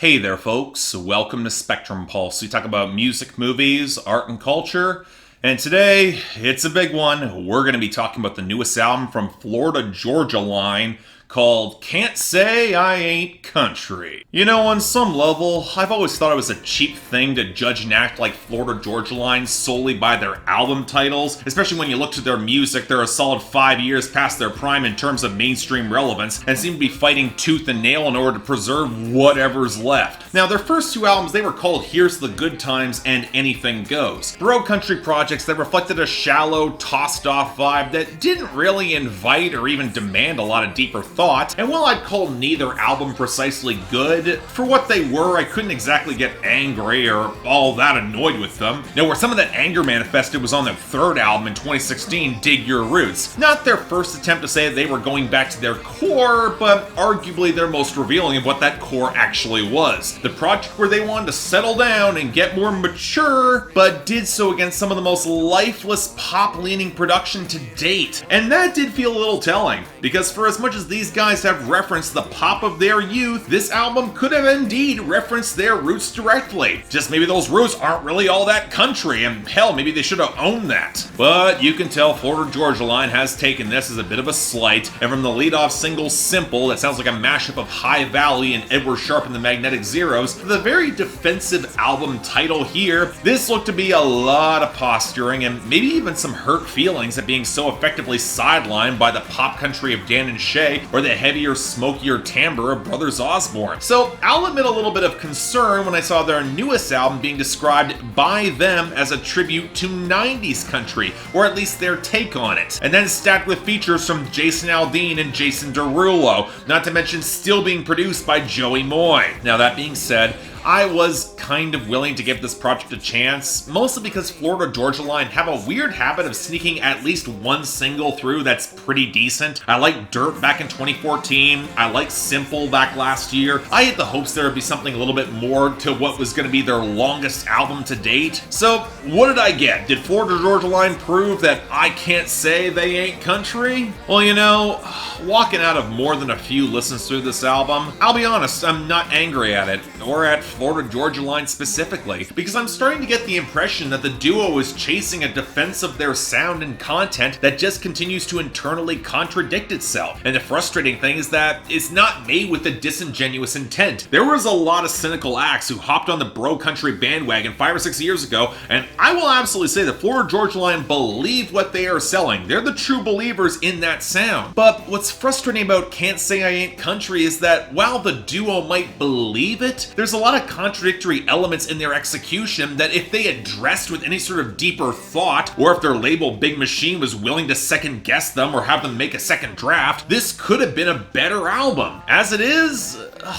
Hey there, folks. Welcome to Spectrum Pulse. We talk about music, movies, art, and culture. And today, it's a big one. We're going to be talking about the newest album from Florida Georgia Line called Can't Say I Ain't Country. You know, on some level, I've always thought it was a cheap thing to judge an act like Florida Georgia Line solely by their album titles, especially when you look to their music. They're a solid 5 years past their prime in terms of mainstream relevance, and seem to be fighting tooth and nail in order to preserve whatever's left. Now, their first two albums, they were called Here's the Good Times and Anything Goes. Bro country projects that reflected a shallow, tossed-off vibe that didn't really invite or even demand a lot of deeper thought. And while I'd call neither album precisely good, for what they were, I couldn't exactly get angry or all that annoyed with them. Now, where some of that anger manifested was on their third album in 2016, Dig Your Roots. Not their first attempt to say that they were going back to their core, but arguably their most revealing of what that core actually was. The project where they wanted to settle down and get more mature, but did so against some of the most lifeless pop-leaning production to date. And that did feel a little telling, because for as much as these guys have referenced the pop of their youth, this album could have indeed referenced their roots directly. Just maybe those roots aren't really all that country, and hell, maybe they should have owned that. But you can tell Florida Georgia Line has taken this as a bit of a slight, and from the lead-off single Simple, that sounds like a mashup of High Valley and Edward Sharpe and the Magnetic Zeros, to the very defensive album title here, this looked to be a lot of posturing and maybe even some hurt feelings at being so effectively sidelined by the pop country of Dan and Shay or the heavier, smokier timbre of Brothers Osborne. So I'll admit a little bit of concern when I saw their newest album being described by them as a tribute to 90s country, or at least their take on it, and then stacked with features from Jason Aldean and Jason Derulo, not to mention still being produced by Joey Moy. Now, that being said, I was kind of willing to give this project a chance, mostly because Florida Georgia Line have a weird habit of sneaking at least one single through that's pretty decent. I like Dirt back in 2014, I like Simple back last year. I had the hopes there would be something a little bit more to what was going to be their longest album to date. So, what did I get? Did Florida Georgia Line prove that I can't say they ain't country? Well, you know, walking out of more than a few listens through this album, I'll be honest, I'm not angry at it, or at Florida Georgia Line specifically, because I'm starting to get the impression that the duo is chasing a defense of their sound and content that just continues to internally contradict itself. And the frustrating thing is that it's not made with a disingenuous intent. There was a lot of cynical acts who hopped on the bro country bandwagon 5 or 6 years ago, and I will absolutely say that Florida Georgia Line believe what they are selling. They're the true believers in that sound. But what's frustrating about Can't Say I Ain't Country is that while the duo might believe it, there's a lot of contradictory elements in their execution that if they addressed with any sort of deeper thought, or if their label Big Machine was willing to second guess them or have them make a second draft, this could have been a better album. As it is,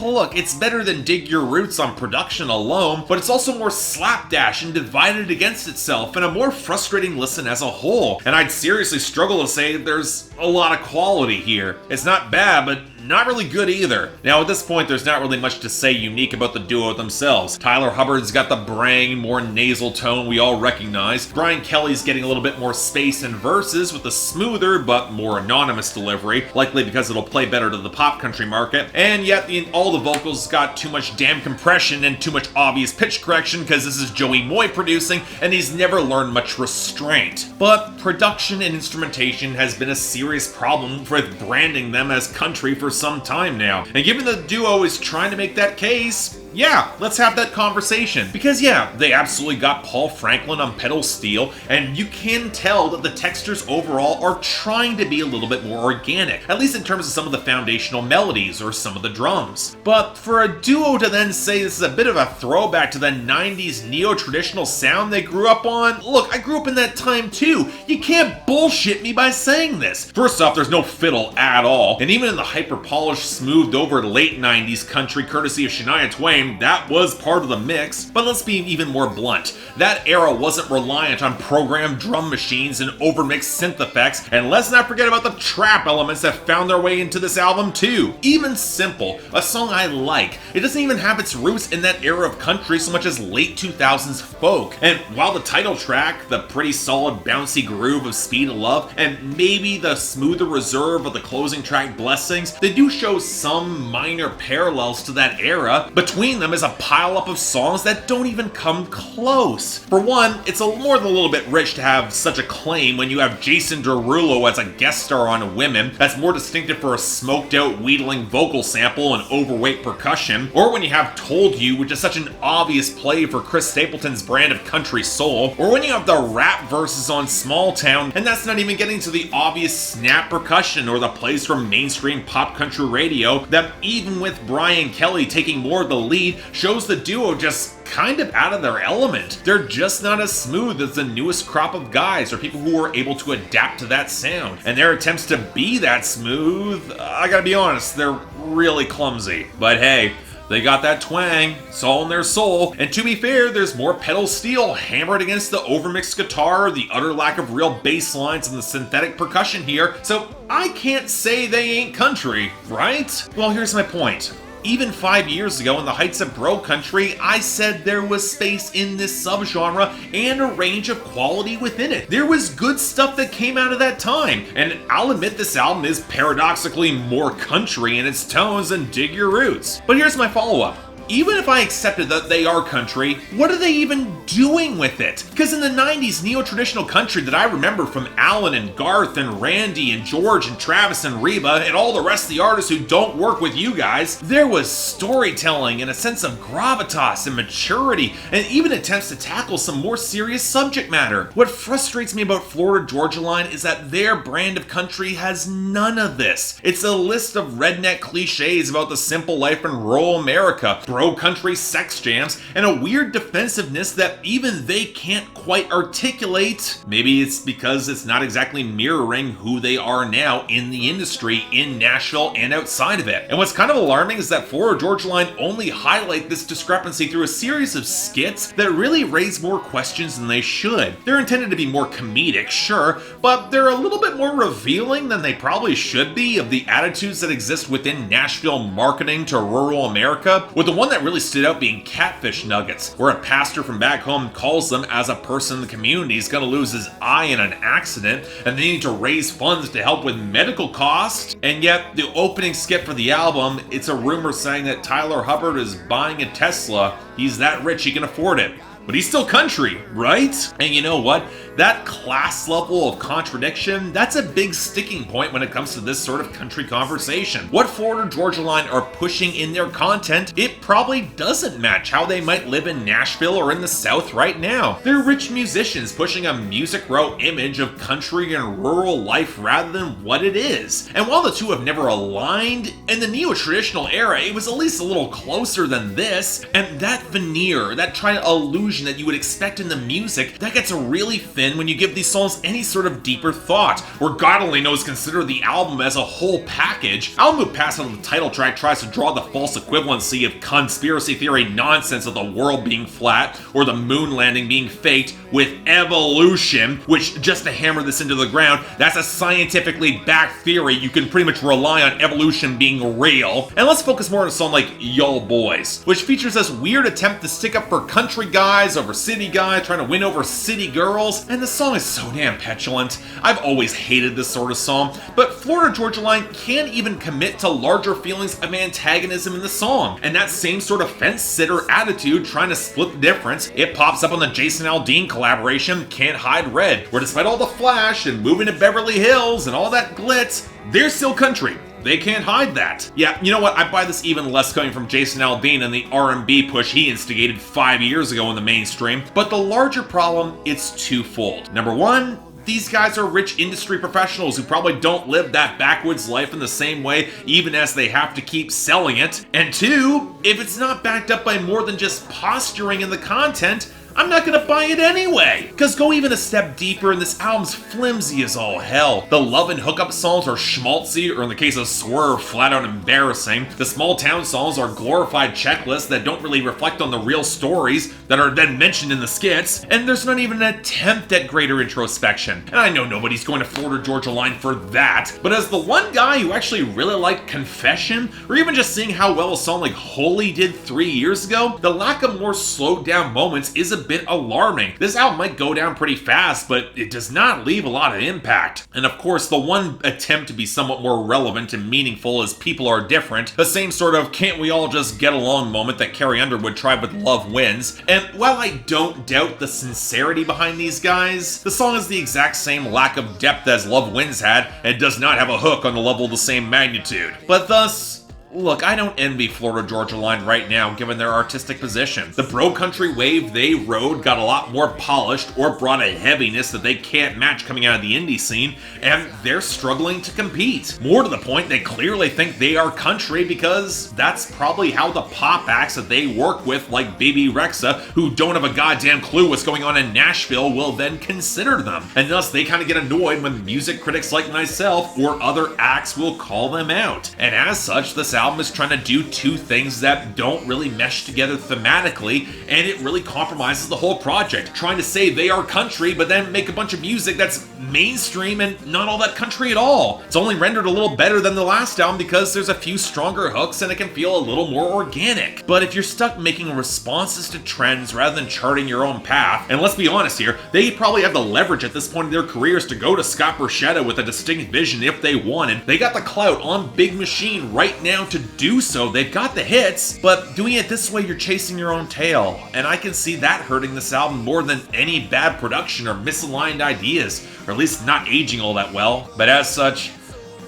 look, it's better than Dig Your Roots on production alone, but it's also more slapdash and divided against itself, and a more frustrating listen as a whole. And I'd seriously struggle to say there's a lot of quality here. It's not bad, but not really good either. Now, at this point, there's not really much to say unique about the duo themselves. Tyler Hubbard's got the brang, more nasal tone we all recognize. Brian Kelley's getting a little bit more space in verses with a smoother but more anonymous delivery, likely because it'll play better to the pop country market. And yet, all the vocals got too much damn compression and too much obvious pitch correction because this is Joey Moy producing, and he's never learned much restraint. But production and instrumentation has been a serious problem with branding them as country for some time now. And given the duo is trying to make that case, yeah, let's have that conversation. Because yeah, they absolutely got Paul Franklin on pedal steel, and you can tell that the textures overall are trying to be a little bit more organic, at least in terms of some of the foundational melodies or some of the drums. But for a duo to then say this is a bit of a throwback to the 90s neo-traditional sound they grew up on, look, I grew up in that time too. You can't bullshit me by saying this. First off, there's no fiddle at all, and even in the hyper-polished, smoothed-over late 90s country courtesy of Shania Twain, that was part of the mix. But let's be even more blunt. That era wasn't reliant on programmed drum machines and overmixed synth effects, and let's not forget about the trap elements that found their way into this album too. Even Simple, a song I like, it doesn't even have its roots in that era of country so much as late 2000s folk. And while the title track, the pretty solid bouncy groove of Speed of Love, and maybe the smoother reserve of the closing track Blessings, they do show some minor parallels to that era. Between between them is a pileup of songs that don't even come close. For one, it's more than a little bit rich to have such a claim when you have Jason Derulo as a guest star on Women that's more distinctive for a smoked out wheedling vocal sample and overweight percussion, or when you have Told You, which is such an obvious play for Chris Stapleton's brand of country soul, or when you have the rap verses on Small Town, and that's not even getting to the obvious snap percussion or the plays from mainstream pop country radio that, even with Brian Kelley taking more of the lead, shows the duo just kind of out of their element. They're just not as smooth as the newest crop of guys or people who are able to adapt to that sound. And their attempts to be that smooth, I gotta be honest, they're really clumsy. But hey, they got that twang, it's all in their soul, and to be fair, there's more pedal steel hammered against the overmixed guitar, the utter lack of real bass lines, and the synthetic percussion here, so I can't say they ain't country, right? Well, here's my point. Even 5 years ago in the heights of bro country, I said there was space in this subgenre and a range of quality within it. There was good stuff that came out of that time, and I'll admit this album is paradoxically more country in its tones than Dig Your Roots. But here's my follow-up. Even if I accepted that they are country, what are they even doing with it? Because in the 90s, neo-traditional country that I remember from Alan and Garth and Randy and George and Travis and Reba and all the rest of the artists who don't work with you guys, there was storytelling and a sense of gravitas and maturity and even attempts to tackle some more serious subject matter. What frustrates me about Florida Georgia Line is that their brand of country has none of this. It's a list of redneck cliches about the simple life in rural America, bro-country sex jams, and a weird defensiveness that even they can't quite articulate. Maybe it's because it's not exactly mirroring who they are now in the industry in Nashville and outside of it. And what's kind of alarming is that Florida Georgia Line only highlight this discrepancy through a series of skits that really raise more questions than they should. They're intended to be more comedic, sure, but they're a little bit more revealing than they probably should be of the attitudes that exist within Nashville marketing to rural America, with the one that really stood out being Catfish Nuggets, where a pastor from back home calls them as a person in the community is going to lose his eye in an accident and they need to raise funds to help with medical costs. And yet, the opening skit for the album, it's a rumor saying that Tyler Hubbard is buying a Tesla. He's that rich he can afford it. But he's still country, right? And you know what? That class level of contradiction, that's a big sticking point when it comes to this sort of country conversation. What Florida Georgia Line are pushing in their content, it probably doesn't match how they might live in Nashville or in the South right now. They're rich musicians pushing a Music Row image of country and rural life rather than what it is. And while the two have never aligned, in the neo-traditional era, it was at least a little closer than this, and that veneer, that trying to illusion that you would expect in the music, that gets really thin when you give these songs any sort of deeper thought, where God only knows consider the album as a whole package. I'll move past how the title track tries to draw the false equivalency of conspiracy theory nonsense of the world being flat or the moon landing being faked with evolution, which, just to hammer this into the ground, that's a scientifically backed theory. You can pretty much rely on evolution being real. And let's focus more on a song like Yo Boys, which features this weird attempt to stick up for country guys over city guys, trying to win over city girls, and the song is so damn petulant. I've always hated this sort of song, but Florida Georgia Line can't even commit to larger feelings of antagonism in the song, and that same sort of fence-sitter attitude trying to split the difference, it pops up on the Jason Aldean collaboration Can't Hide Red, where despite all the flash and moving to Beverly Hills and all that glitz, they're still country. They can't hide that. Yeah, you know what? I buy this even less coming from Jason Aldean and the R&B push he instigated 5 years ago in the mainstream. But the larger problem, it's twofold. Number one, these guys are rich industry professionals who probably don't live that backwoods life in the same way, even as they have to keep selling it. And two, if it's not backed up by more than just posturing in the content, I'm not gonna buy it anyway. Cause go even a step deeper and this album's flimsy as all hell. The love and hookup songs are schmaltzy, or in the case of Swerve, flat out embarrassing. The small town songs are glorified checklists that don't really reflect on the real stories that are then mentioned in the skits. And there's not even an attempt at greater introspection. And I know nobody's going to Florida Georgia Line for that, but as the one guy who actually really liked Confession, or even just seeing how well a song like Holy did 3 years ago, the lack of more slowed down moments is a bit alarming. This album might go down pretty fast, but it does not leave a lot of impact. And of course, the one attempt to be somewhat more relevant and meaningful is People Are Different, the same sort of can't we all just get along moment that Carrie Underwood tried with Love Wins. And while I don't doubt the sincerity behind these guys, the song has the exact same lack of depth as Love Wins had, and does not have a hook on the level of the same magnitude. But thus, look, I don't envy Florida Georgia Line right now, given their artistic position. The bro country wave they rode got a lot more polished, or brought a heaviness that they can't match coming out of the indie scene, and they're struggling to compete. More to the point, they clearly think they are country because that's probably how the pop acts that they work with, like Bebe Rexha, who don't have a goddamn clue what's going on in Nashville, will then consider them. And thus, they kind of get annoyed when music critics like myself or other acts will call them out. And as such, this album is trying to do two things that don't really mesh together thematically, and it really compromises the whole project. Trying to say they are country, but then make a bunch of music that's mainstream and not all that country at all. It's only rendered a little better than the last album because there's a few stronger hooks and it can feel a little more organic. But if you're stuck making responses to trends rather than charting your own path, and let's be honest here, they probably have the leverage at this point in their careers to go to Scott Borchetta with a distinct vision if they wanted. They got the clout on Big Machine right now to do so. They've got the hits, but doing it this way, you're chasing your own tail. And I can see that hurting this album more than any bad production or misaligned ideas, or at least not aging all that well. But as such,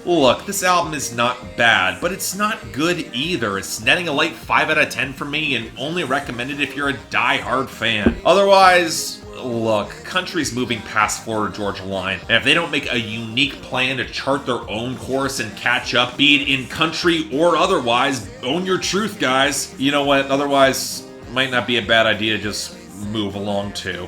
look, this album is not bad, but it's not good either. It's netting a light 5 out of 10 for me, and only recommended if you're a die-hard fan. Otherwise, look, country's moving past Florida Georgia Line, and if they don't make a unique plan to chart their own course and catch up, be it in country or otherwise, own your truth, guys. You know what? Otherwise, might not be a bad idea to just move along too.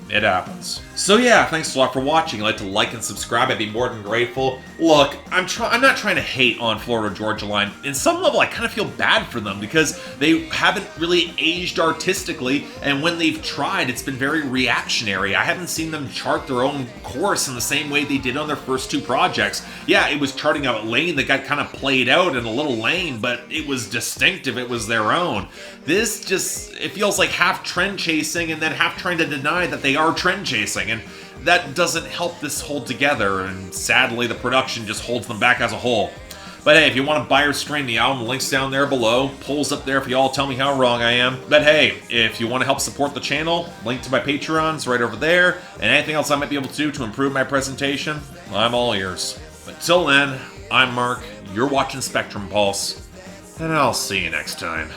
It happens. So yeah, thanks a lot for watching. I'd like to like and subscribe. I'd be more than grateful. Look, I'm not trying to hate on Florida Georgia Line. In some level, I kind of feel bad for them because they haven't really aged artistically, and when they've tried, it's been very reactionary. I haven't seen them chart their own course in the same way they did on their first two projects. Yeah, it was charting out a lane that got kind of played out in a little lane, but it was distinctive. It was their own. This just, it feels like half trend chasing and then half trying to deny that they are trend chasing. And that doesn't help this hold together, and sadly the production just holds them back as a whole. But hey, if you want to buy or stream the album, links down there below, polls up there if you all tell me how wrong I am. But hey, if you want to help support the channel, link to my Patreon's right over there, and anything else I might be able to do to improve my presentation, I'm all ears. But till then, I'm Mark, you're watching Spectrum Pulse, and I'll see you next time.